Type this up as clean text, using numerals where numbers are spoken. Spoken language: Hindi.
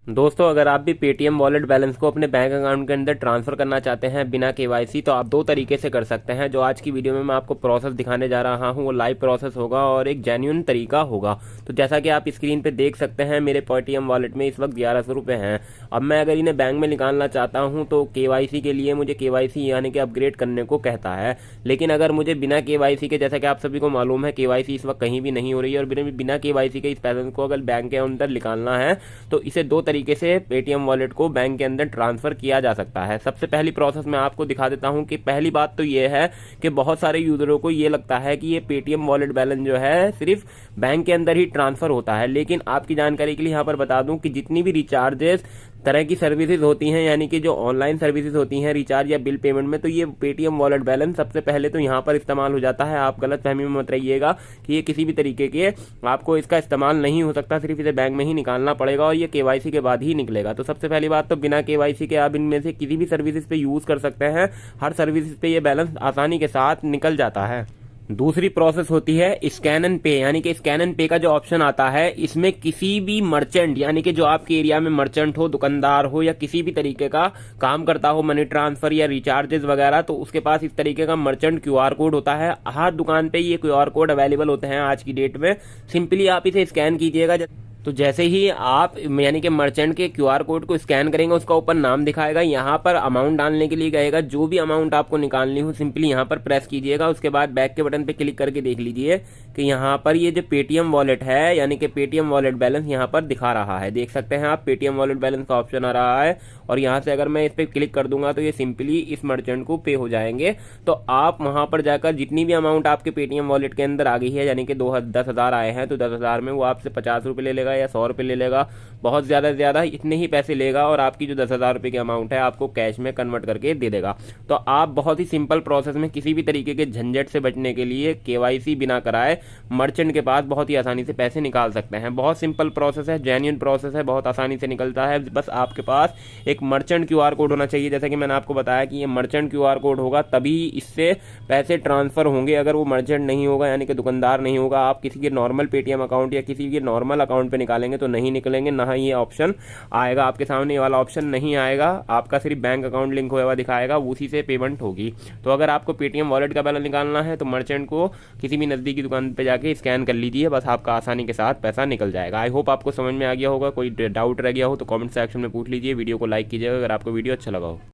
दोस्तों, अगर आप भी पेटीएम वॉलेट बैलेंस को अपने बैंक अकाउंट के अंदर ट्रांसफर करना चाहते हैं बिना केवाईसी, तो आप दो तरीके से कर सकते हैं। जो आज की वीडियो में मैं आपको प्रोसेस दिखाने जा रहा हूं वो लाइव प्रोसेस होगा और एक जेन्युइन तरीका होगा। तो जैसा कि आप स्क्रीन पे देख सकते हैं, मेरे पेटीएम वॉलेट में इस वक्त 1100 रुपये हैं। अब मैं अगर इन्हें बैंक में निकालना चाहता हूँ तो केवाईसी के लिए मुझे केवाईसी यानी कि अपग्रेड करने को कहता है। लेकिन अगर मुझे बिना केवाईसी के, जैसा कि आप सभी को मालूम है, केवाईसी इस वक्त कहीं भी नहीं हो रही है और बिना केवाईसी के इस बैलेंस को अगर बैंक के अंदर निकालना है तो इसे दो तरीके से पेटीएम वॉलेट को बैंक के अंदर ट्रांसफर किया जा सकता है। सबसे पहली प्रोसेस मैं आपको दिखा देता हूं कि पहली बात तो ये है कि बहुत सारे यूजरों को ये लगता है कि ये पेटीएम वॉलेट बैलेंस जो है सिर्फ बैंक के अंदर ही ट्रांसफर होता है। लेकिन आपकी जानकारी के लिए यहां पर बता दूं कि जितनी भी रिचार्जेस तरह की सर्विसेज होती हैं, यानी कि जो ऑनलाइन सर्विसेज होती हैं रिचार्ज या बिल पेमेंट में, तो ये पेटीएम वॉलेट बैलेंस सबसे पहले तो यहां पर इस्तेमाल हो जाता है। आप गलत फहमी में मत रहिएगा कि ये किसी भी तरीके के आपको इसका इस्तेमाल नहीं हो सकता, सिर्फ इसे बैंक में ही निकालना पड़ेगा और ये केवाईसी के बाद ही निकलेगा। तो सबसे पहली बात तो बिना केवाईसी के आप इनमें से किसी भी सर्विसेज पे यूज कर सकते हैं। हर सर्विसेज पे ये बैलेंस आसानी के साथ निकल जाता है। दूसरी प्रोसेस होती है स्कैन एंड पे, यानी कि स्कैन एंड पे का जो ऑप्शन आता है, इसमें किसी भी मर्चेंट, यानी कि जो आपके एरिया में मर्चेंट हो, दुकानदार हो या किसी भी तरीके का काम करता हो, मनी ट्रांसफर या रिचार्जेस वगैरह, तो उसके पास इस तरीके का मर्चेंट क्यूआर कोड होता है। हर दुकान पे ये क्यूआर कोड अवेलेबल होते हैं आज की डेट में। सिंपली आप इसे स्कैन कीजिएगा। तो जैसे ही आप यानी कि मर्चेंट के क्यूआर कोड को स्कैन करेंगे, उसका ऊपर नाम दिखाएगा, यहाँ पर अमाउंट डालने के लिए कहेगा। जो भी अमाउंट आपको निकालनी हो सिंपली यहाँ पर प्रेस कीजिएगा। उसके बाद बैक के बटन पे क्लिक करके देख लीजिए कि यहाँ पर ये जो पेटीएम वॉलेट है यानी कि पेटीएम वॉलेट बैलेंस यहाँ पर दिखा रहा है। देख सकते हैं आप, पेटीएम वॉलेट बैलेंस का ऑप्शन आ रहा है और यहाँ से अगर मैं इस पर क्लिक कर दूंगा तो ये सिंपली इस मर्चेंट को पे हो जाएंगे। तो आप वहां पर जाकर जितनी भी अमाउंट आपके पेटीएम वॉलेट के अंदर आ गई है, यानी कि 10,000 आए हैं, तो 10,000 में वो आपसे 50 रुपये ले लेगा या 100 रुपये ले लेगा। बहुत ज्यादा से ज्यादा इतने ही पैसे लेगा और आपकी जो 10,000 रुपये की अमाउंट है आपको कैश में कन्वर्ट करके दे देगा। तो आप बहुत ही सिंपल प्रोसेस में किसी भी तरीके के झंझट से बचने के लिए केवाईसी बिना कराए मर्चेंट के पास बहुत ही आसानी से पैसे निकाल सकते हैं। बहुत सिंपल प्रोसेस है, जेन्युइन प्रोसेस है, बहुत आसानी से निकलता है। बस आपके पास एक मर्चेंट क्यूआर कोड होना चाहिए। जैसा कि मैंने आपको बताया कि ये मर्चेंट क्यूआर कोड होगा तभी इससे पैसे ट्रांसफर होंगे। अगर वो मर्चेंट नहीं होगा यानी कि दुकानदार नहीं होगा, आप किसी के नॉर्मल पेटीएम अकाउंट या किसी के नॉर्मल अकाउंट पे निकालेंगे तो नहीं निकलेंगे, ना ये ऑप्शन आएगा आपके सामने। ये वाला ऑप्शन नहीं आएगा, आपका सिर्फ बैंक अकाउंट लिंक हुआ दिखाएगा, उसी से पेमेंट होगी। तो अगर आपको पेटीएम वॉलेट का बैलेंस निकालना है तो मर्चेंट को किसी भी नजदीकी दुकान पे जाके स्कैन कर लीजिए, बस आपका आसानी के साथ पैसा निकल जाएगा। आई होप आपको समझ में आ गया होगा। कोई डाउट रह गया हो तो कमेंट सेक्शन में पूछ लीजिए। वीडियो को लाइक कीजिएगा अगर आपको वीडियो अच्छा लगा हो।